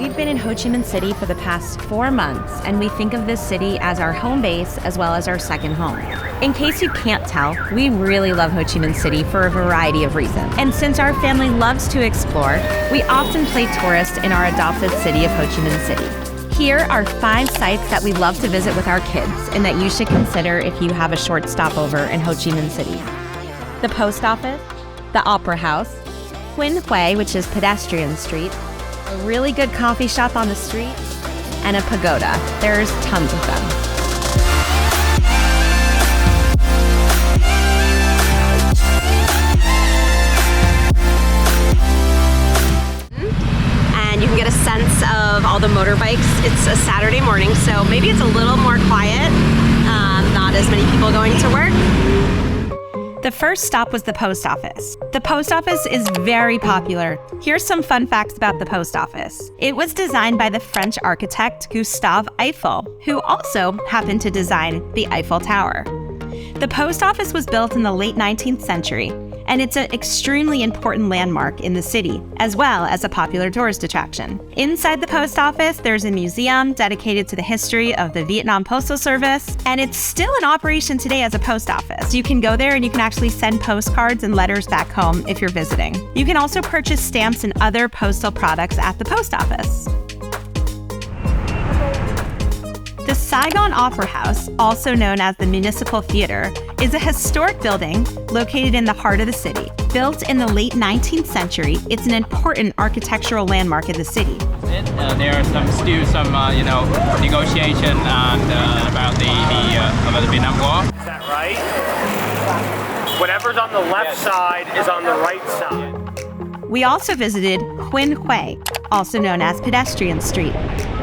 We've been in Ho Chi Minh City for the past 4 months, and we think of this city as our home base as well as our second home. In case you can't tell, we really love Ho Chi Minh City for a variety of reasons. And since our family loves to explore, we often play tourist in our adopted city of Ho Chi Minh City. Here are 5 sites that we love to visit with our kids and that you should consider if you have a short stopover in Ho Chi Minh City. The post office, the opera house, Vin Phuc, which is Pedestrian Street, a really good coffee shop on the street, and a pagoda. There's tons of them. And you can get a sense of all the motorbikes. It's a Saturday morning, so maybe it's a little more quiet, not as many people going to work. The first stop was the post office. The post office is very popular. Here's some fun facts about the post office. It was designed by the French architect Gustave Eiffel, who also happened to design the Eiffel Tower. The post office was built in the late 19th century, and it's an extremely important landmark in the city, as well as a popular tourist attraction. Inside the post office, there's a museum dedicated to the history of the Vietnam Postal Service, and it's still in operation today as a post office. You can go there and you can actually send postcards and letters back home if you're visiting. You can also purchase stamps and other postal products at the post office. The Saigon Opera House, also known as the Municipal Theater, is a historic building located in the heart of the city. Built in the late 19th century, it's an important architectural landmark in the city. There are still some negotiation about the Vietnam War. Is that right? Whatever's on the left side is on the right side. We also visited Vin Phuc, also known as Pedestrian Street.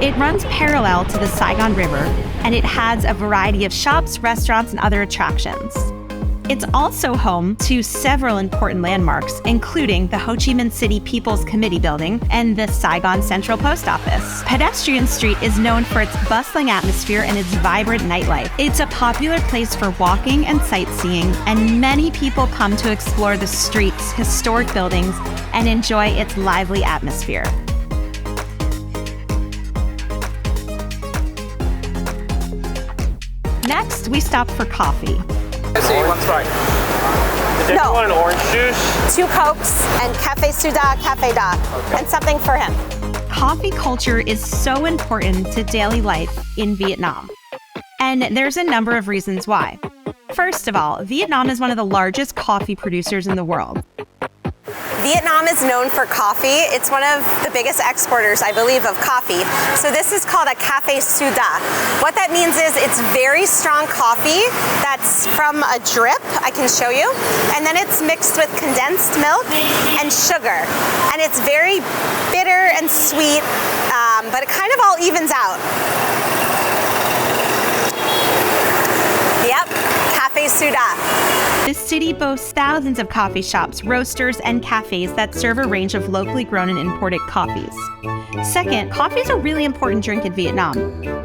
It runs parallel to the Saigon River, and it has a variety of shops, restaurants, and other attractions. It's also home to several important landmarks, including the Ho Chi Minh City People's Committee Building and the Saigon Central Post Office. Pedestrian Street is known for its bustling atmosphere and its vibrant nightlife. It's a popular place for walking and sightseeing, and many people come to explore the streets, historic buildings, and enjoy its lively atmosphere. Next, we stopped for coffee. Let's see, what's right? Does everyone want an orange juice? 2 Cokes and Cafe Suda, Cafe Da, and something for him. Coffee culture is so important to daily life in Vietnam. And there's a number of reasons why. First of all, Vietnam is one of the largest coffee producers in the world. Vietnam is known for coffee. It's one of the biggest exporters, I believe, of coffee. So this is called a Cafe Suda. What that means is it's very strong coffee that's from a drip, I can show you, and then it's mixed with condensed milk and sugar. And it's very bitter and sweet, but it kind of all evens out. Yep, Cafe Suda. This city boasts thousands of coffee shops, roasters, and cafes that serve a range of locally grown and imported coffees. Second, coffee is a really important drink in Vietnam,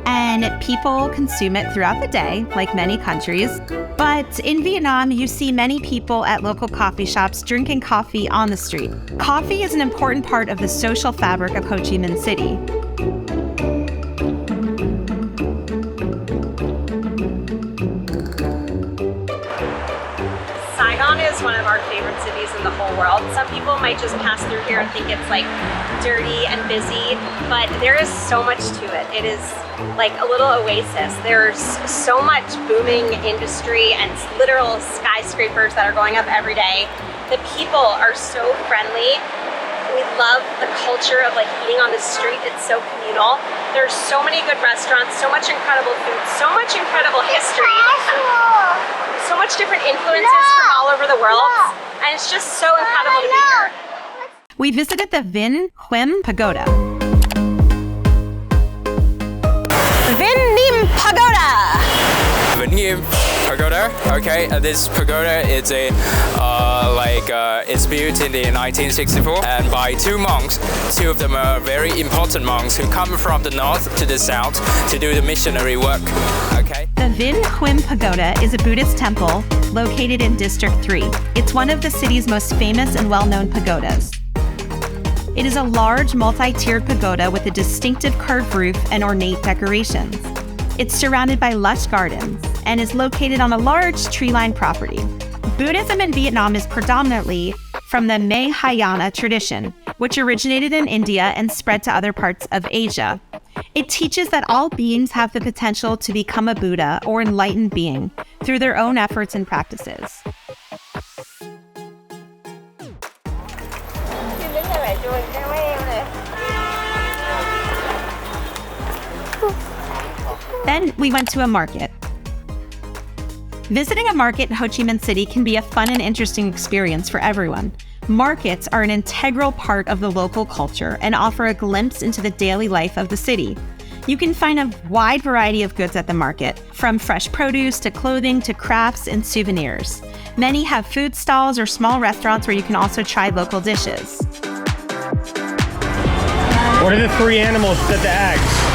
and people consume it throughout the day, like many countries. But in Vietnam, you see many people at local coffee shops drinking coffee on the street. Coffee is an important part of the social fabric of Ho Chi Minh City. Saigon is one of our favorite cities in the whole world. Some people might just pass through here and think it's like dirty and busy, but there is so much to it. It is like a little oasis. There's so much booming industry and literal skyscrapers that are going up every day. The people are so friendly. We love the culture of like eating on the street. It's so communal. There's so many good restaurants, so much incredible food, so much incredible history. So much different influences from all over the world, and it's just so incredible to be here. We visited the Vin Phuc Pagoda. Vin Pagoda! Vin Pagoda. Okay, this pagoda is it's built in the 1964 and by 2 monks. 2 of them are very important monks who come from the north to the south to do the missionary work. Okay. The Vin Phuc Pagoda is a Buddhist temple located in District 3. It's one of the city's most famous and well-known pagodas. It is a large multi-tiered pagoda with a distinctive curved roof and ornate decorations. It's surrounded by lush gardens and is located on a large tree-lined property. Buddhism in Vietnam is predominantly from the Mahayana tradition, which originated in India and spread to other parts of Asia. It teaches that all beings have the potential to become a Buddha or enlightened being through their own efforts and practices. Then we went to a market. Visiting a market in Ho Chi Minh City can be a fun and interesting experience for everyone. Markets are an integral part of the local culture and offer a glimpse into the daily life of the city. You can find a wide variety of goods at the market, from fresh produce to clothing to crafts and souvenirs. Many have food stalls or small restaurants where you can also try local dishes. What are the three animals that the eggs?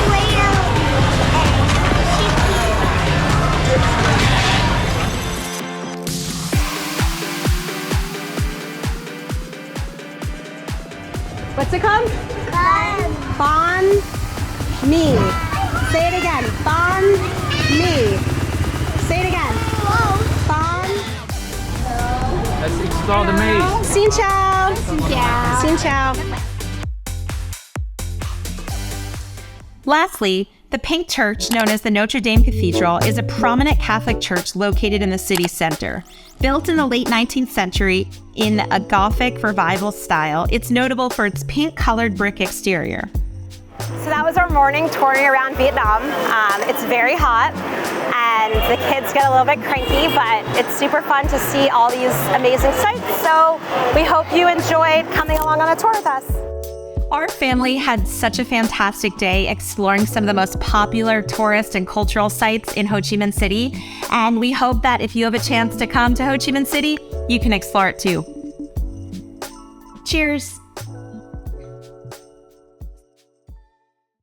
What's it called? Bon mi. Say it again. Bon mi. Say it again. Bon. Let's explore the maze. Xin chào. Xin chào. Xin chào. Lastly, the Pink Church, known as the Notre Dame Cathedral, is a prominent Catholic church located in the city center. Built in the late 19th century in a Gothic revival style, it's notable for its pink-colored brick exterior. So that was our morning touring around Vietnam. It's very hot and the kids get a little bit cranky, but it's super fun to see all these amazing sights. So we hope you enjoyed coming along on a tour with us. Our family had such a fantastic day exploring some of the most popular tourist and cultural sites in Ho Chi Minh City, and we hope that if you have a chance to come to Ho Chi Minh City, you can explore it too. Cheers!